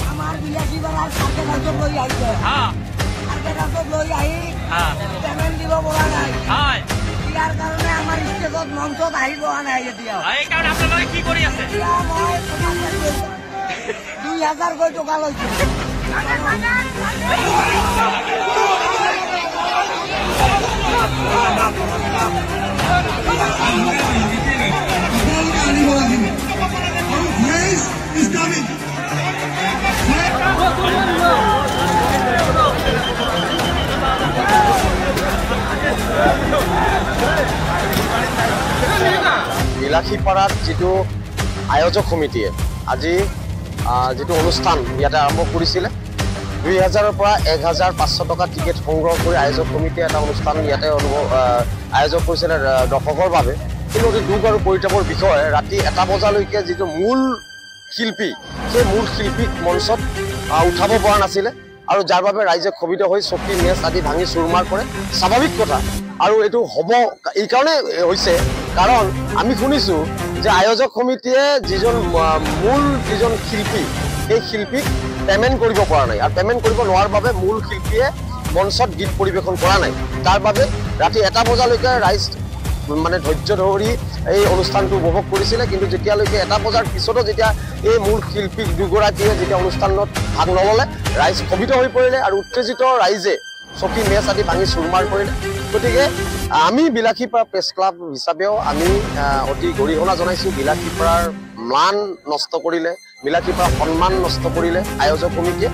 আমার বিলাসী বেলার কাকে কাজক লই আইছে কাকে কাজক লই আই পেমেন্ট দিব বলা নাই ইয়ার কারণে আমার স্টেজত মঞ্চত আহিব নাই এতিয়া এই কারণে আপনারা কি কৰি আছে 2000 কই টাকা লইছে is coming. বিলাসীপাৰাত যিটো আয়োজক সমিতিয়ে আজি যিটো অনুষ্ঠান ইয়াতে আৰম্ভ কৰিছিলে 2000ৰ পৰা 1500 টকা টিকেট সংগ্ৰহ কৰি আয়োজক সমিতিয়ে এটা অনুষ্ঠান ইয়াতে আয়োজক কৰিছিলে দৰ্শকৰ বাবে কিন্তু অতি দুখ আৰু পৰিতাপৰ বিষয়ে ৰাতি 1টা বজালৈকে যিটো মূল শিল্পী সেই মূল শিল্পীক মঞ্চত উঠাব পৰা নাছিলে আৰু যাৰ বাবে ৰাইজে ক্ষোভিত হৈ চকী মেচ আদি ভাঙি চুৰমাৰ কৰে স্বাভাৱিক কথা আৰু এইটো হ'ব এই কাৰণে হৈছে কাৰণ আমি শুনিছো যে আয়োজক সমিতিয়ে যিজন মূল যিজন শিল্পী সেই শিল্পীক পেমেন্ট কৰিব পৰা নাই আৰু পেমেন্ট কৰিব নোৱাৰাৰ বাবে মূল শিল্পীয়ে মঞ্চত গীত পৰিৱেশন কৰা নাই তাৰ বাবে ৰাতি 1টা বজালৈকে ৰাইজ মানে ধৈৰ্য ধৰি এই অনুষ্ঠানটো উপভোগ কৰিছিলে কিন্তু যেতিয়ালৈকে 1টা বজাৰ পিছতো যেতিয়া এই মূল শিল্পী দুগৰাকীয়ে যেতিয়া অনুষ্ঠানত ভাগ নললে ৰাইজ ক্ষোভিত হৈ পৰিলে আৰু উত্তেজিত ৰাইজে চকী মেচ আদি ভাঙি চুৰমাৰ কৰিলে গতিকে আমি বিলাসীপাৰা প্ৰেছ ক্লাব হিচাপেও আমি অতি গৰিহণা জনাইছোঁ বিলাসীপাৰাৰ ম্লান নষ্ট কৰিলে বিলাসীপাৰাৰ সন্মান নষ্ট কৰিলে আয়োজক সমিতিয়ে